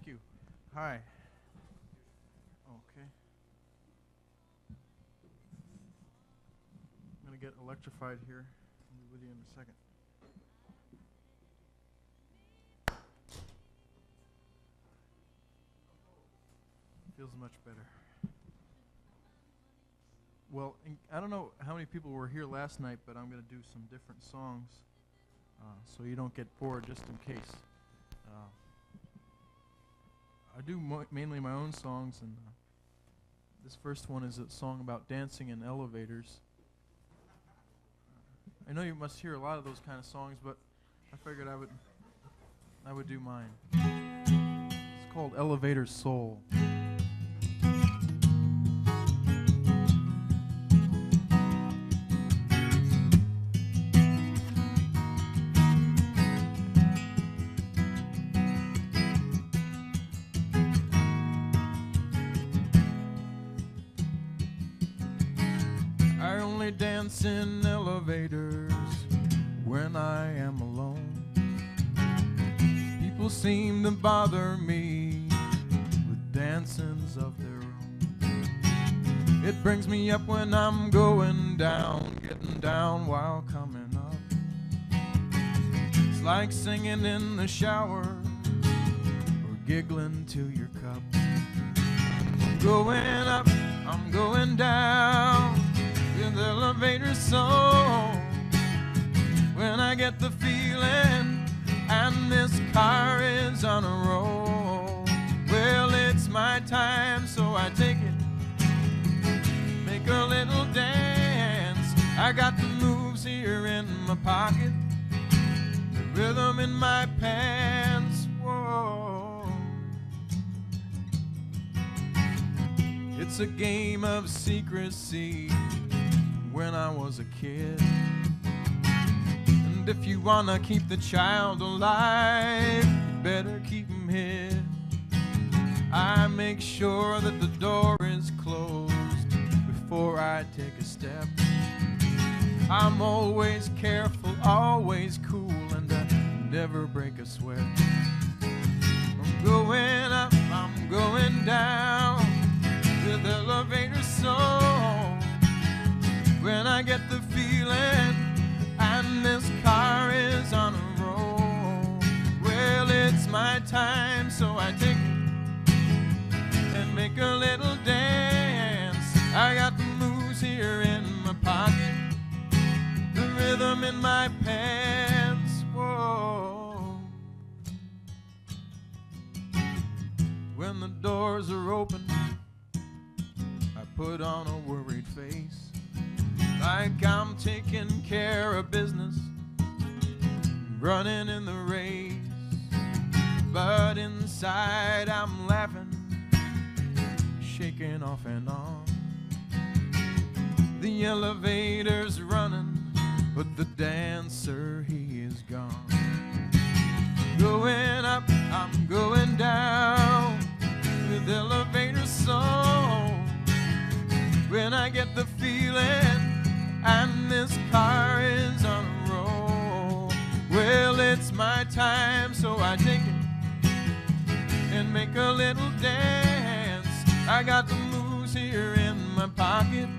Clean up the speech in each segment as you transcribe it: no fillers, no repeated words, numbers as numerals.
Thank you. Hi. Okay. I'm going to get electrified here. I'll be with you in a second. Feels much better. Well, I don't know how many people were here last night, but I'm going to do some different songs so you don't get bored, just in case. I do mainly my own songs, and this first one is a song about dancing in elevators. I know you must hear a lot of those kind of songs, but I figured I would do mine. It's called Elevator Soul. Dance in elevators when I am alone. People seem to bother me with dancings of their own. It brings me up when I'm going down, getting down while coming up. It's like singing in the shower or giggling to your cup. I'm going up, I'm going down, the elevator soul. When I get the feeling and this car is on a roll, well, it's my time, so I take it, make a little dance. I got the moves here in my pocket, the rhythm in my pants. Whoa. It's a game of secrecy when I was a kid. And if you wanna keep the child alive, you better keep him hid. I make sure that the door is closed before I take a step. I'm always careful, always cool, and I never break a sweat. I'm going up, I'm going down with the elevator soul. When I get the feeling and this car is on a roll, well, it's my time, so I take it and make a little dance. I got the moves here in my pocket, the rhythm in my pants. Whoa. When the doors are open, I put on a worried face, like I'm taking care of business, running in the race. But inside I'm laughing, shaking off and on. The elevator's running, but the dancer, he is gone. Going up, I'm going down with the elevator soul. When I get the feeling and this car is on a roll, well, it's my time, so I take it and make a little dance. I got the moves here in my pocket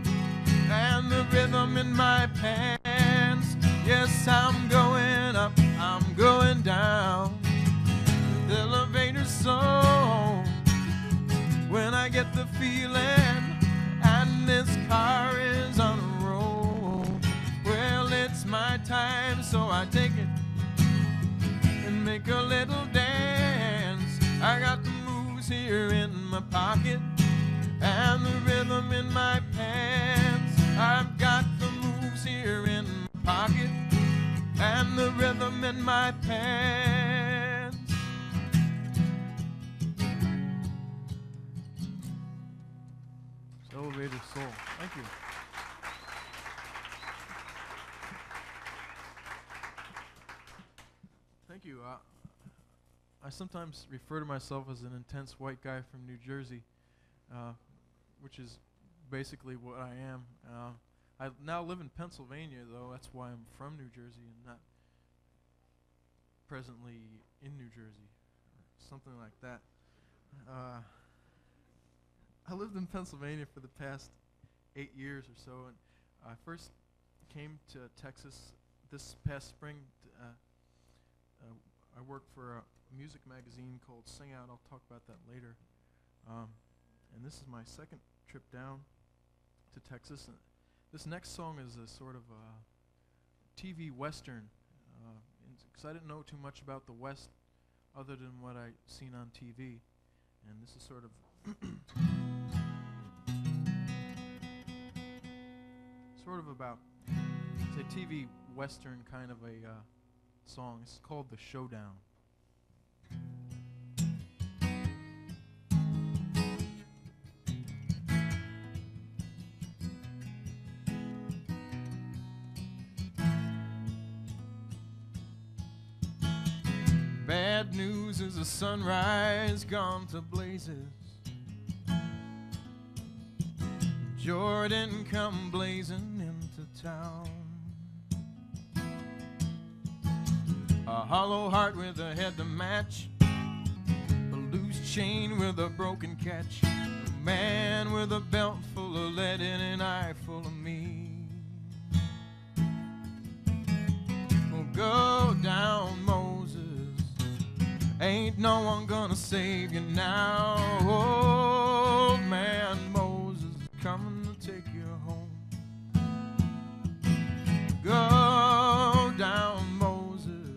and the rhythm in my pants. Yes, I'm going up, I'm going down with the elevator soul. When I get the feeling and this car is on a roll, well, it's my time, so I take it and make a little dance. I got the moves here in my pocket and the rhythm in my pants. I've got the moves here in my pocket and the rhythm in my pants. Elevator Soul. Thank you. Thank you. I sometimes refer to myself as an intense white guy from New Jersey, which is basically what I am. I now live in Pennsylvania, though. That's why I'm from New Jersey and not presently in New Jersey, or something like that. Uh, I lived in Pennsylvania for the past 8 years or so, and I first came to Texas this past spring. I worked for a music magazine called Sing Out. I'll talk about that later. And this is my second trip down to Texas. And this next song is a sort of a TV Western, because I didn't know too much about the West other than what I'd seen on TV. And this is sort of about, say, TV Western kind of a song. It's called The Showdown. Bad news is a sunrise gone to blazes. Jordan come blazing into town. A hollow heart with a head to match, a loose chain with a broken catch, a man with a belt full of lead and an eye full of me. Well, go down, Moses, ain't no one gonna save you now. Old man Moses is coming to take you home. Go down, Moses,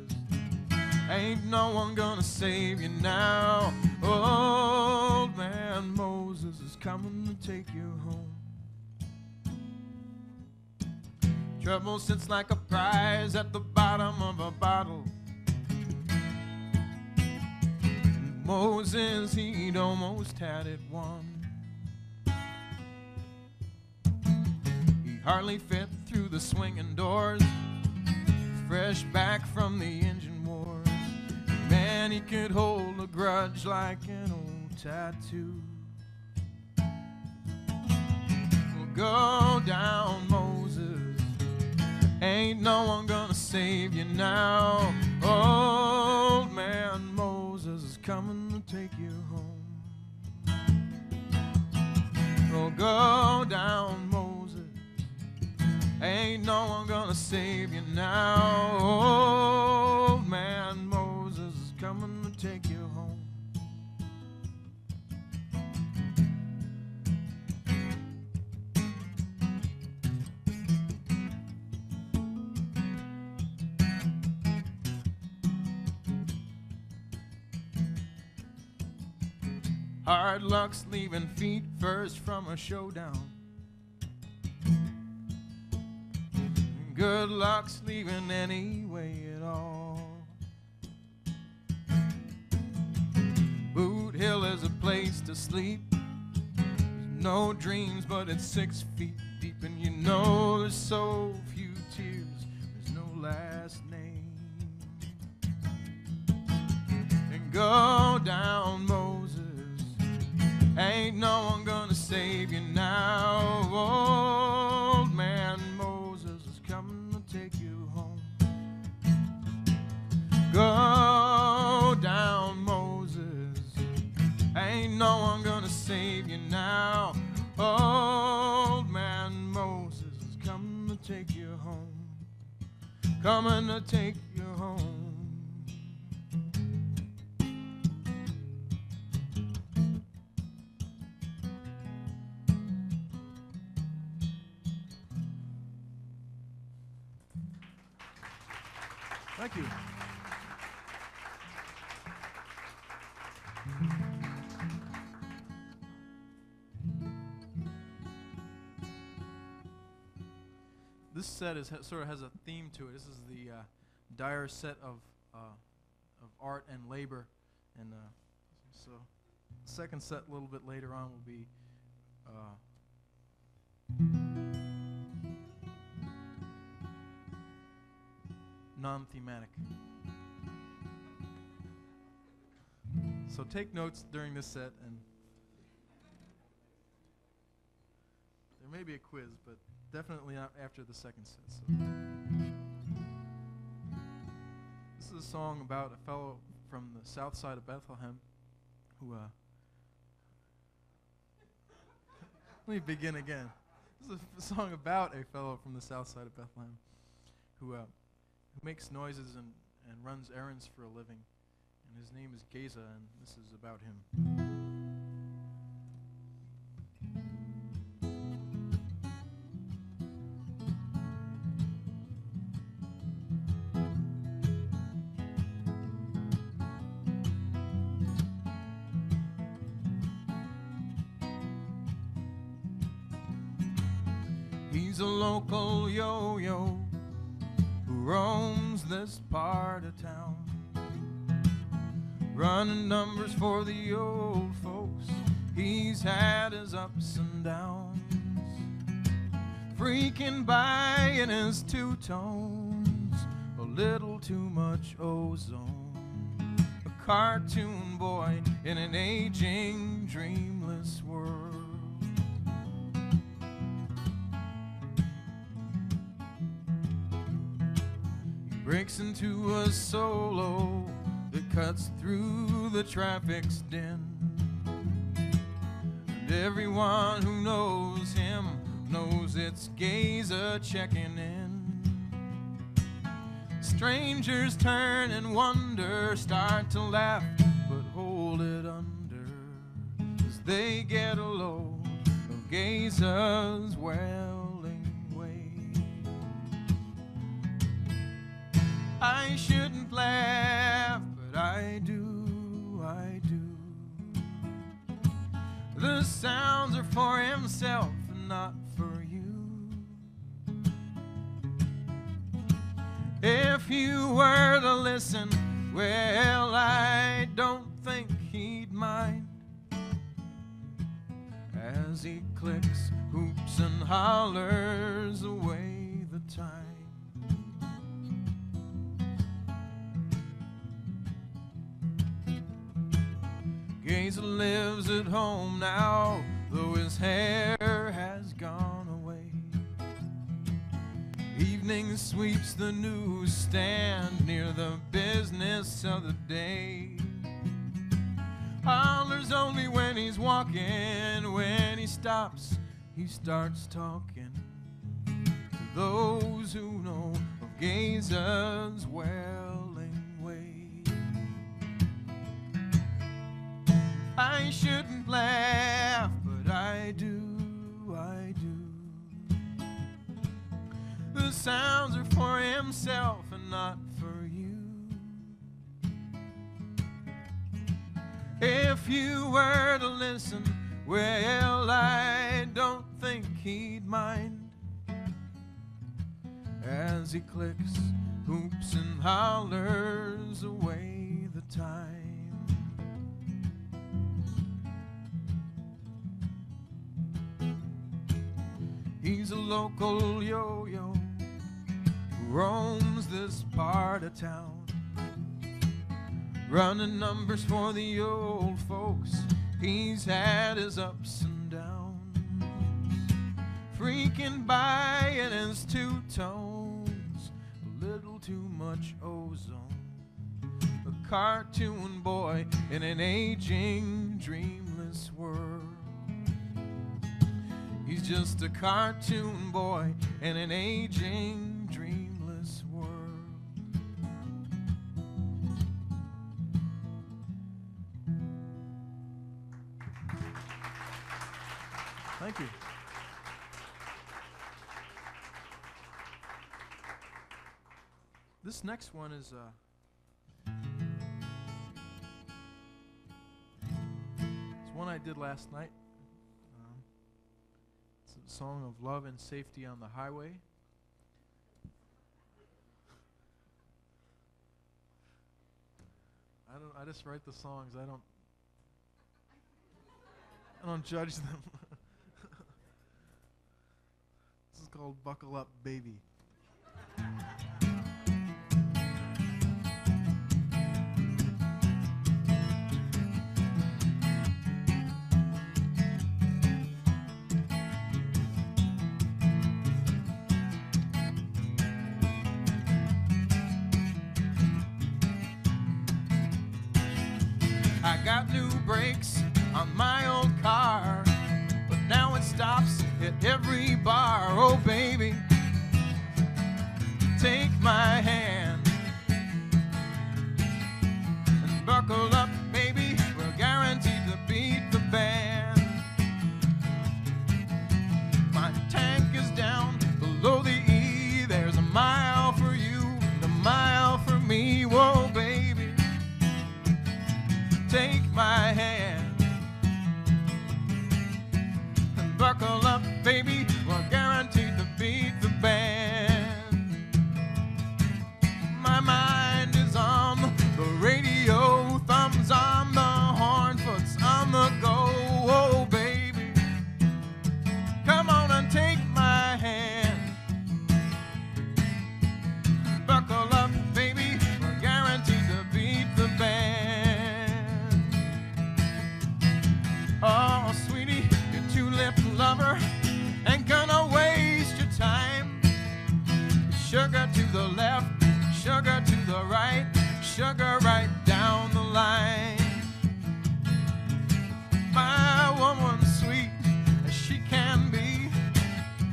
ain't no one gonna save you now. Old man Moses is coming to take you home. Trouble sits like a prize at the bottom of a bottle. Moses, he'd almost had it won. He hardly fit through the swinging doors, fresh back from the engine wars. Man, he could hold a grudge like an old tattoo. Well, go down, Moses, ain't no one gonna save you now. Old man Moses is coming to take you home. Oh, go down, Moses, ain't no one gonna save you now. Old man Moses is coming to take you home. Hard luck's leaving feet first from a showdown. Good luck's leaving any way at all. Boot Hill is a place to sleep. There's no dreams, but it's 6 feet deep. And you know there's so few tears, there's no last name. And go down, Moses, ain't no one gonna save you now. Old man Moses is coming to take you home. Go down, Moses, ain't no one gonna save you now. Old man Moses is coming to take you home. Coming to take you home. Thank you. This set sort of has a theme to it. This is the Dyer set of art and labor, and so the second set a little bit later on will be non-thematic. So take notes during this set, and there may be a quiz, but definitely not after the second set. So this is a song about a fellow from the south side of Bethlehem who Let me begin again. This is a song about a fellow from the south side of Bethlehem who makes noises and runs errands for a living. And his name is Geza, and this is about him. He's a local yo-yo who roams this part of town, running numbers for the old folks. He's had his ups and downs, freaking by in his two-tones, a little too much ozone, a cartoon boy in an aging, dreamless world. Breaks into a solo that cuts through the traffic's din, and everyone who knows him knows it's Geza checking in. Strangers turn and wonder, start to laugh, but hold it under, as they get a load of Geza's welling way. I shouldn't laugh, but I do, I do. The sounds are for himself and not for you. If you were to listen, well, I don't think he'd mind, as he clicks, hoops and hollers away the time. Geza lives at home now, though his hair has gone away. Evening sweeps the newsstand near the business of the day. Hollers only when he's walking, when he stops, he starts talking to those who know of Geza's welling way. I shouldn't laugh, but I do, I do. The sounds are for himself and not for you. If you were to listen, well, I don't think he'd mind, as he clicks, hoops and hollers away the time. He's a local yo-yo who roams this part of town, running numbers for the old folks. He's had his ups and downs, freaking by in his two-tones, a little too much ozone, a cartoon boy in an aging, dreamless world. He's just a cartoon boy in an aging, dreamless world. Thank you. This next one is it's one I did last night. It's a song of love and safety on the highway. I just write the songs. I don't judge them. This is called Buckle Up, Baby. I got new brakes on my old car, but now it stops every bar. Oh, baby, take my hand and buckle up, baby. We're guaranteed to beat the band. My tank is down below the E. There's a mile for you and a mile for me. Whoa, baby, take my hand and buckle up, baby. We're guaranteed to beat the band. My mind is on the radio, thumbs on the horn, foot's on the go. Oh, baby, come on and take my hand. Buckle up, baby, we're guaranteed to beat the band. Oh, sweetie, your tulip lover ain't gonna waste your time. Sugar to the left, sugar to the right, sugar right down the line. My woman's sweet as she can be.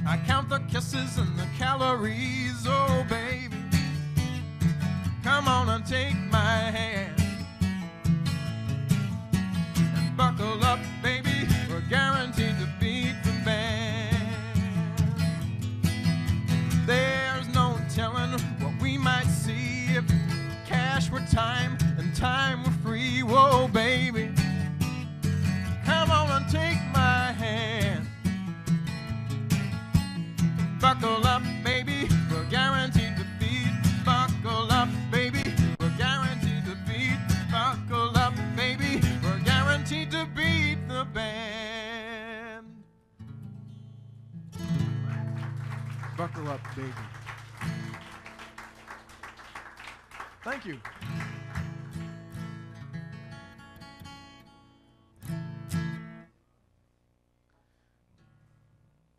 I count the kisses and the calories. Oh, baby, come on and take my hand and buckle up, baby. We're guaranteed to beat the band. There's no telling what we might see if cash were time and time were free. Whoa, baby, come on and take my hand. Buckle up, baby, we're guaranteed to beat. Buckle up, baby, we're guaranteed to beat. Buckle up, baby, we're guaranteed to beat the band. Buckle up, baby. Thank you.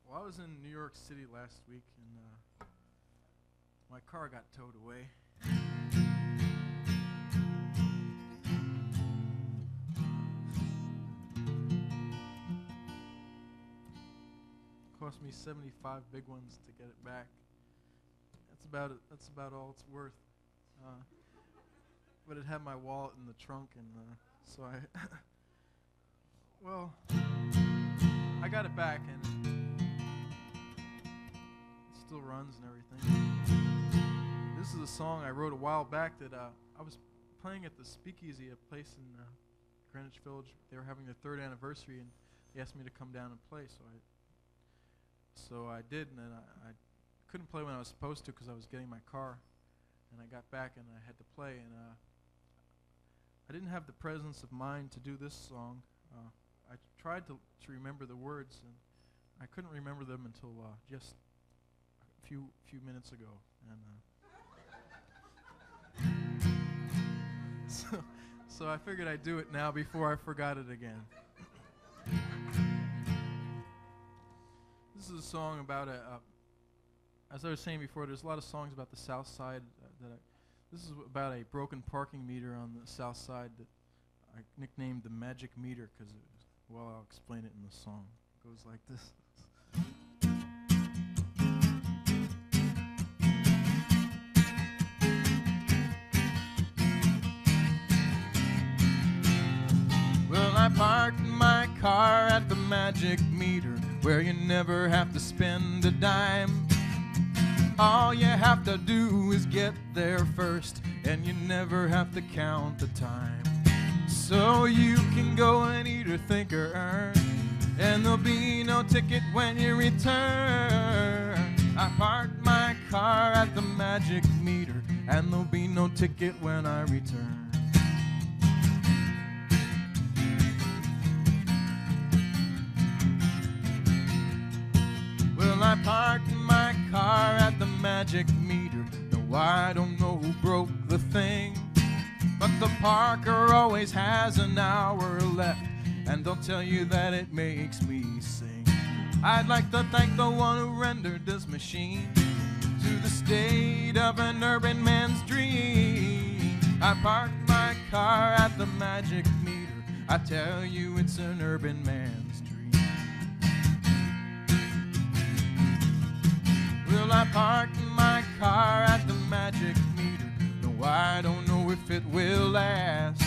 Well, I was in New York City last week, and my car got towed away. Cost me 75 big ones to get it back. That's about all it's worth. But it had my wallet in the trunk, and so well, I got it back, and it still runs and everything. This is a song I wrote a while back that I was playing at the Speakeasy, a place in Greenwich Village. They were having their 3rd anniversary, and they asked me to come down and play, so I did, and then I couldn't play when I was supposed to because I was getting my car, and I got back and I had to play, and I didn't have the presence of mind to do this song. I tried to remember the words, and I couldn't remember them until just a few minutes ago, and so I figured I'd do it now before I forgot it again. This is a song about as I was saying before, there's a lot of songs about the South Side this is about a broken parking meter on the South Side that I nicknamed the Magic Meter because, well, I'll explain it in the song. It goes like this. Well, I parked my car at the Magic Meter where you never have to spend a dime. All you have to do is get there first, and you never have to count the time. So you can go and eat or think or earn, and there'll be no ticket when you return. I parked my car at the Magic Meter, and there'll be no ticket when I return. Well, I parked my car at the Magic Meter. No, I don't know who broke the thing, but the parker always has an hour left, and they'll tell you that it makes me sing. I'd like to thank the one who rendered this machine to the state of an urban man's dream. I parked my car at the Magic Meter. I tell you, it's an urban man's dream. parked my car at the magic meter. No, I don't know if it will last.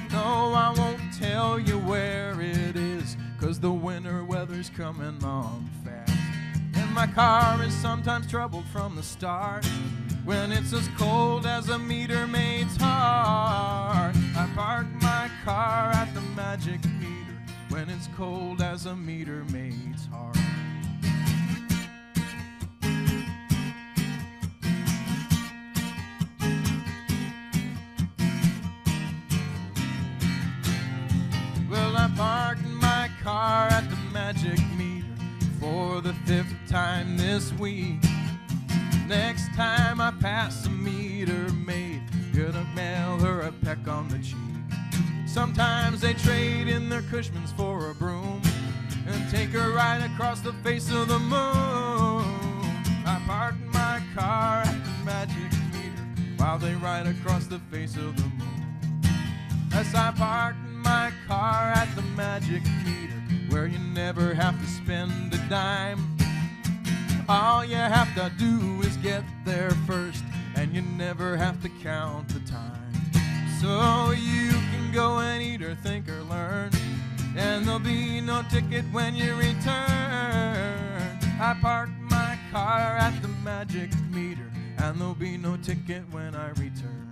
No, I won't tell you where it is, 'cause the winter weather's coming on fast. And my car is sometimes troubled from the start, when it's as cold as a meter maid's heart. I park my car at the magic meter when it's cold as a meter maid's heart. Well, I parked my car at the magic meter for the 5th time this week. Next time I pass a meter maid, gonna mail her a peck on the cheek. Sometimes they trade in their Cushmans for a broom and take her right across the face of the moon. I parked my car at the magic meter while they ride across the face of the moon. Yes, I parked my car at the magic meter where you never have to spend a dime. All you have to do is get there first, and you never have to count the time. So you can go and eat or think or learn, and there'll be no ticket when you return. I parked my car at the magic meter, and there'll be no ticket when I return.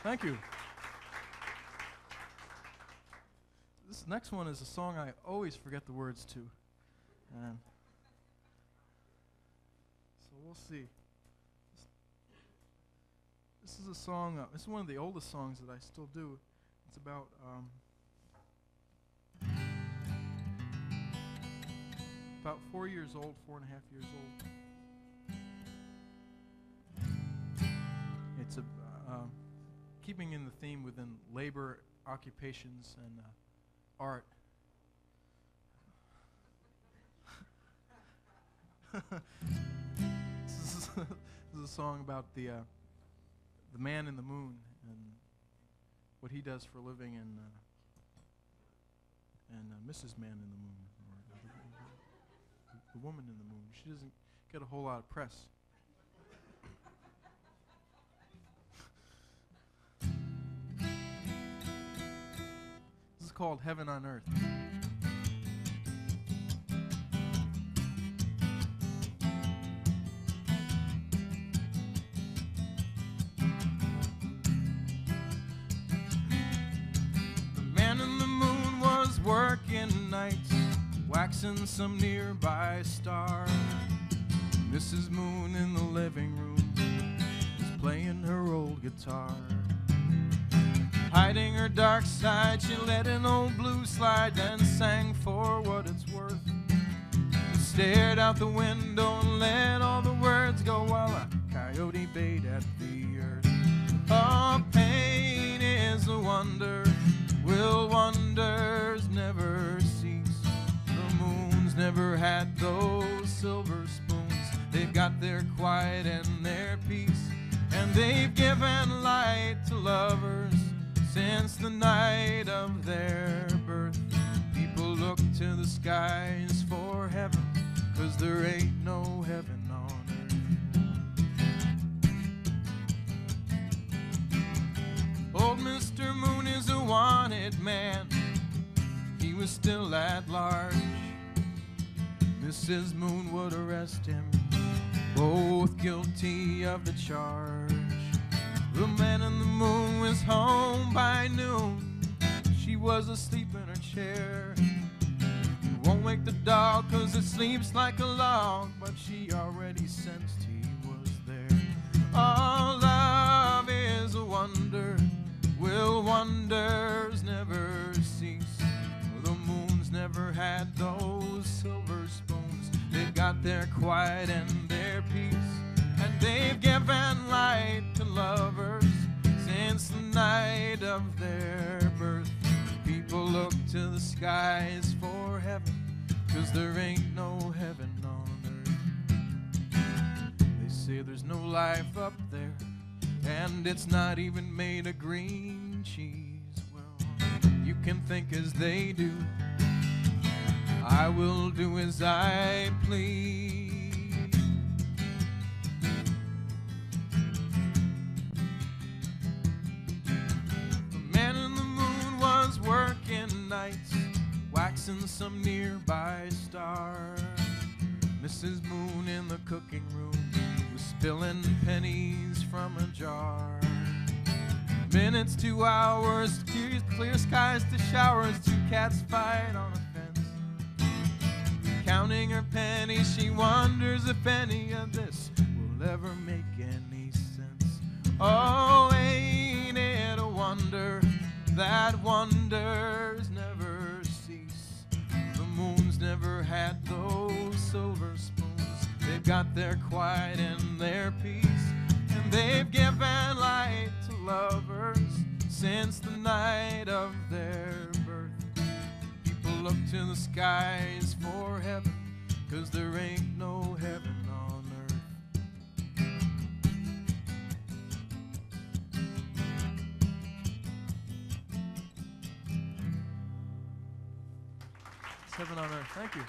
Thank you. This next one is a song I always forget the words to. And so we'll see. This is a song, this is one of the oldest songs that I still do. It's about about 4 years old, 4.5 years old. It's a keeping in the theme within labor, occupations, and art. This is a song about the man in the moon and what he does for a living, and Mrs. Man in the Moon, or the woman in the moon. She doesn't get a whole lot of press. This is called Heaven on Earth. Working nights, waxing some nearby star. Mrs. Moon in the living room is playing her old guitar. Hiding her dark side, she let an old blues slide, then sang For What It's Worth. Stared out the window and let all the words go while a coyote bayed at the earth. Oh, pain is a wonder, will wonders never cease? The moon's never had those silver spoons. They've got their quiet and their peace, and they've given light to lovers since the night of their birth. People look to the skies for heaven, 'cause there ain't no heaven on earth. Old Mr. Moon is a wanted man. He was still at large. Mrs. Moon would arrest him, both guilty of the charge. The man in the moon was home by noon. She was asleep in her chair. He won't wake the dog 'cause it sleeps like a log, but she already sensed he was there. Oh, love is a wonder, will wonders never cease? The moon's never had those silver spoons. They've got their quiet and their peace, and they've given light to lovers since the night of their birth. People look to the skies for heaven, 'cause there ain't no heaven on earth. They say there's no life up there, and it's not even made of green cheese. Well, you can think as they do, I will do as I please. The man in the moon was working nights, waxing some nearby star. Mrs. Moon in the cooking room was spilling pennies from a jar. Minutes to hours, clear skies to showers, two cats fight on a fence. Counting her pennies, she wonders if any of this will ever make any sense. Oh, ain't it a wonder that wonders never cease? The moon's never had those silver spoons. They've got their quiet and their peace, and they've given light to lovers since the night of their birth. People look to the skies for heaven, 'cause there ain't no heaven on earth. 7 on earth. Thank you.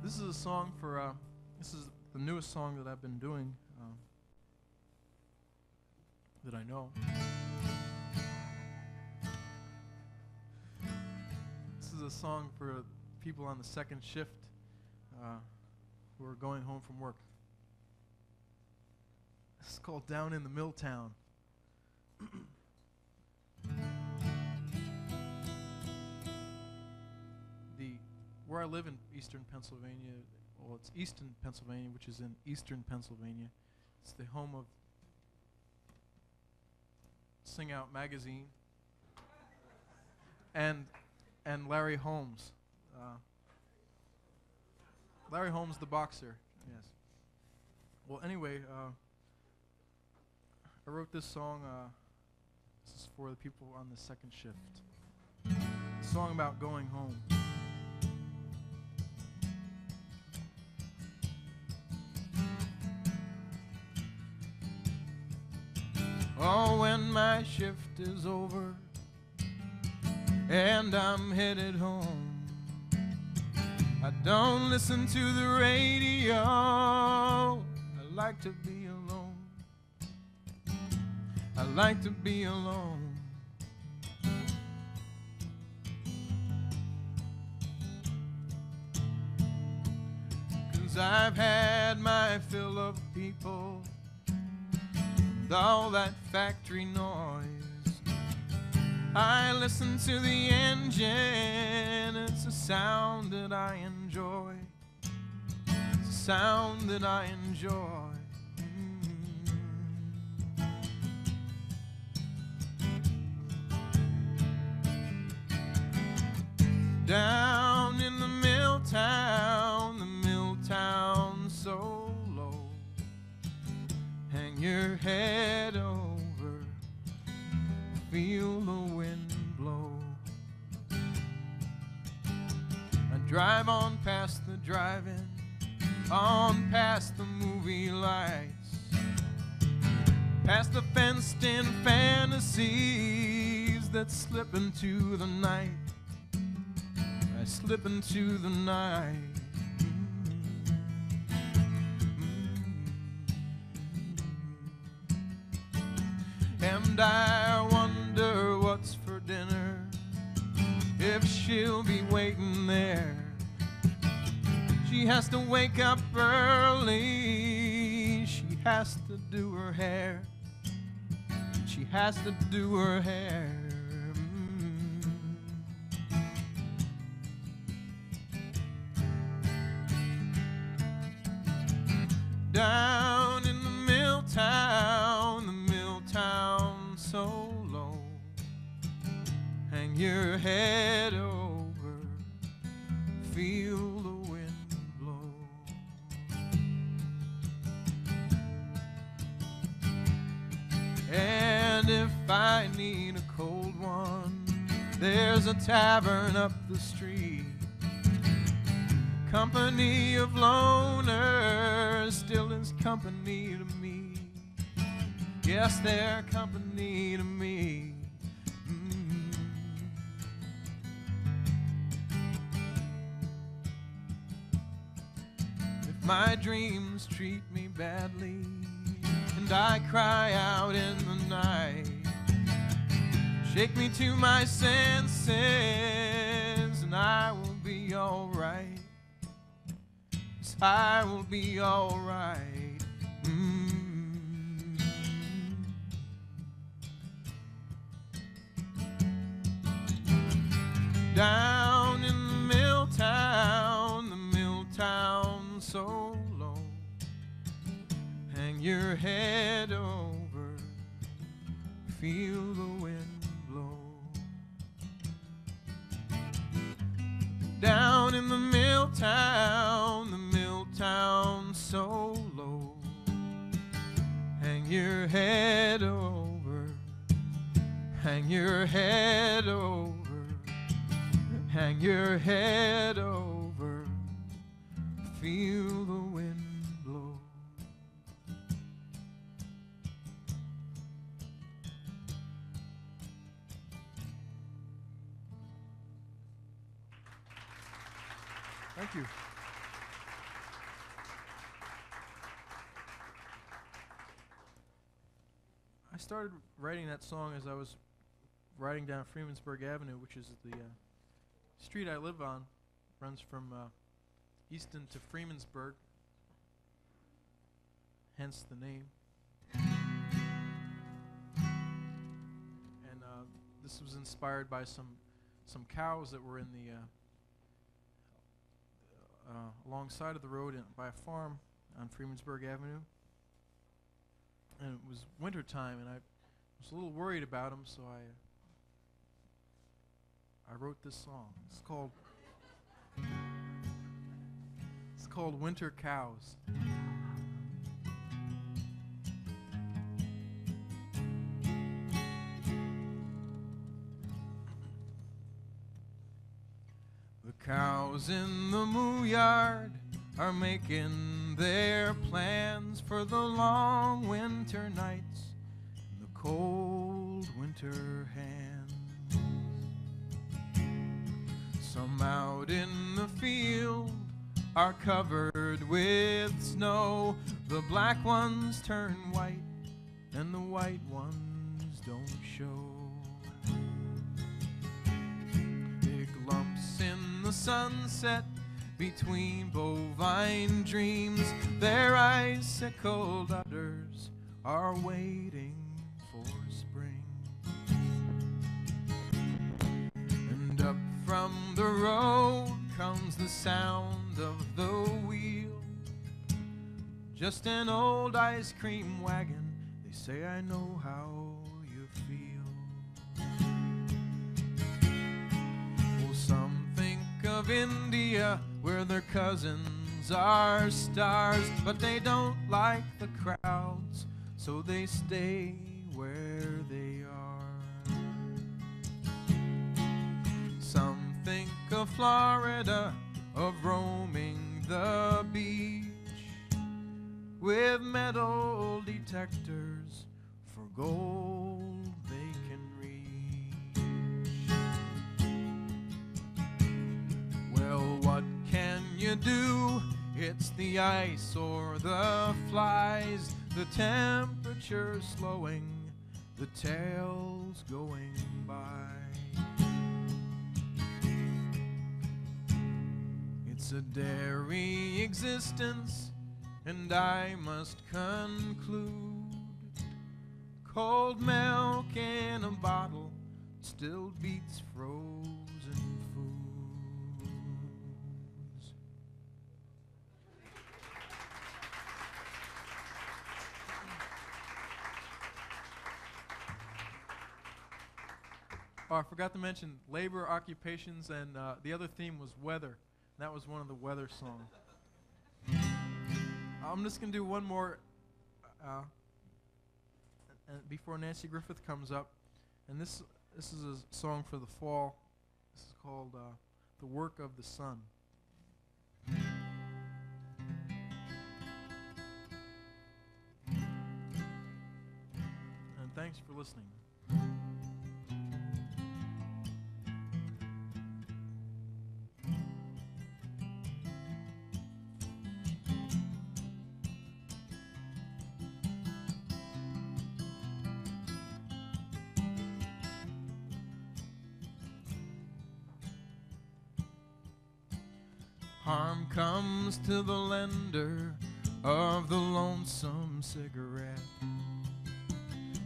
This is a song for, this is the newest song that I've been doing, that I know. This is a song for people on the second shift who are going home from work. It's called Down in the Milltown. Where I live in eastern Pennsylvania, well, it's Easton, Pennsylvania, which is in eastern Pennsylvania. It's the home of Sing Out magazine and Larry Holmes. Larry Holmes, the boxer. Yes. Well, anyway, I wrote this song. This is for the people on the second shift. A song about going home. Oh, when my shift is over and I'm headed home, I don't listen to the radio. I like to be alone. I like to be alone. 'Cause I've had my fill of people, all that factory noise. I listen to the engine, it's a sound that I enjoy. It's a sound that I enjoy. Down in the Milltown so low, hang your head over, feel the wind blow. I drive on past the drive-in, on past the movie lights, past the fenced-in fantasies that slip into the night. I slip into the night. And I wonder what's for dinner, if she'll be waiting there. She has to wake up early, she has to do her hair. She has to do her hair. Down in the Milltown so low, hang your head over, feel the wind blow. And if I I need a cold one, there's a tavern up the street. Company of loners still is company to me. Yes, they're company to me. If my dreams treat me badly and I cry out in the night, shake me to my senses and I will be all right. Yes, I will be all right. Down in the mill town so low, hang your head over, feel the wind blow. Down in the mill town so low, hang your head over, hang your head over, hang your head over, feel the wind blow. Thank you. I started writing that song as I was riding down Freemansburg Avenue, which is the street I live on. Runs from Easton to Freemansburg, hence the name. And this was inspired by some cows that were in the alongside of the road by a farm on Freemansburg Avenue. And it was winter time, and I was a little worried about them, so I wrote this song. It's called Winter Cows. The cows in the moo yard are making their plans for the long winter nights and the cold winter hands. Some out in the field are covered with snow. The black ones turn white and the white ones don't show. Big lumps in the sunset between bovine dreams, their icicled udders are waiting for spring. And up from the road comes the sound of the wheel, just an old ice cream wagon. They say, I know how you feel. Well, some think of India, where their cousins are stars, but they don't like the crowds, so they stay where they are. Some think of Florida, of roaming the beach with metal detectors for gold they can reach. Well, what can you do? It's the ice or the flies, the temperature slowing, the tails going by. It's a dairy existence, and I must conclude, cold milk in a bottle still beats frozen foods. Oh, I forgot to mention labor, occupations, and the other theme was weather. That was one of the weather songs. I'm just going to do one more before Nancy Griffith comes up. And this is a song for the fall. This is called The Work of the Sun. And thanks for listening. Harm comes to the lender of the lonesome cigarette,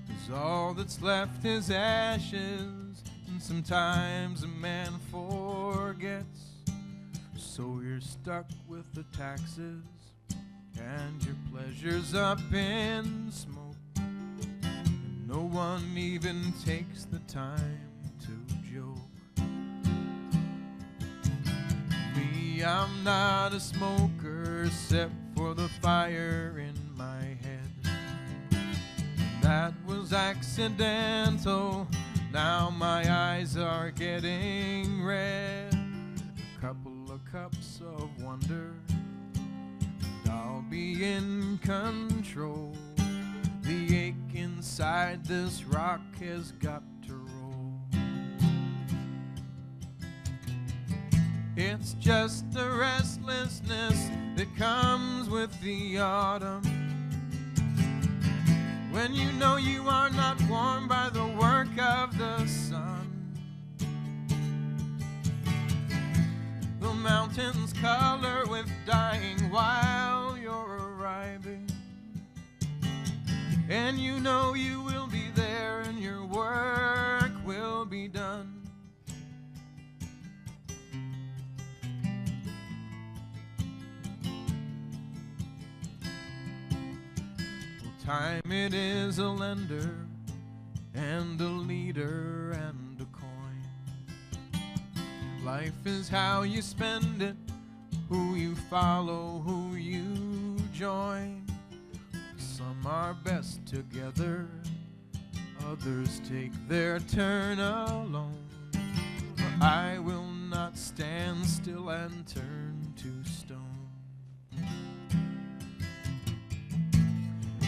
'cause all that's left is ashes, and sometimes a man forgets. So you're stuck with the taxes, and your pleasure's up in smoke, and no one even takes the time to joke. I'm not a smoker except for the fire in my head. That was accidental, now my eyes are getting red. A couple of cups of wonder, and I'll be in control. The ache inside this rock has got to roll. It's just the restlessness that comes with the autumn, when you know you are not warmed by the work of the sun. The mountains color with dying while you're arriving, and you know you will be there and your work will be done. Time it is a lender and a leader and a coin. Life is how you spend it, who you follow, who you join. Some are best together, others take their turn alone. But I will not stand still and turn to stone.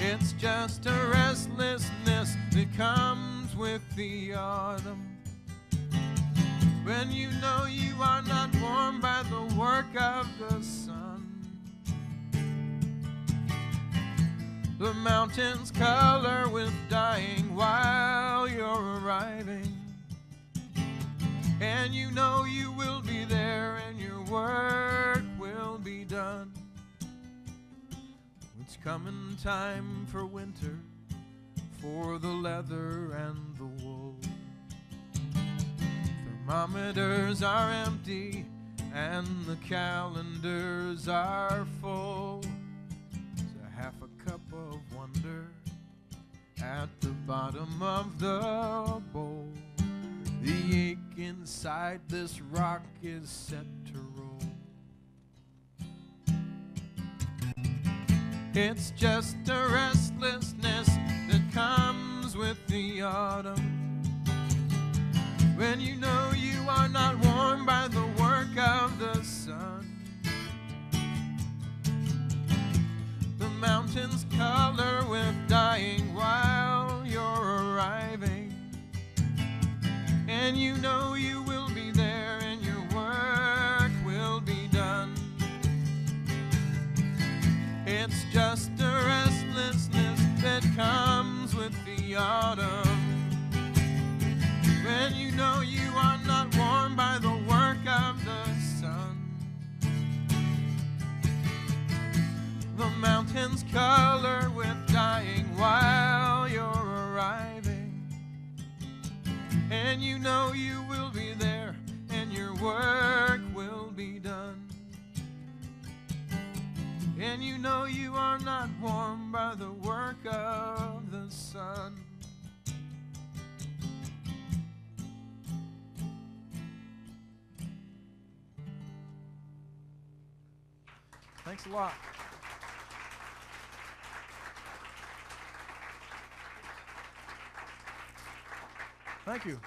It's just a restlessness that comes with the autumn, when you know you are not warmed by the work of the sun. The mountains color with dying while you're arriving, and you know you will be there and your work will be done. It's coming time for winter, for the leather and the wool. Thermometers are empty and the calendars are full. There's a half a cup of wonder at the bottom of the bowl. The ache inside this rock is set to roll. It's just a restlessness that comes with the autumn, when you know you are not warmed by the work of the sun. The mountains color with dying while you're arriving, and you know you will be there and your work will be done. It's just a restlessness that comes with the autumn, when you know you are not warmed by the work of the sun. The mountains color with dying while you're arriving, and you know you will be there and your work will be done. And you know you are not warmed by the work of the sun. Thanks a lot. Thank you.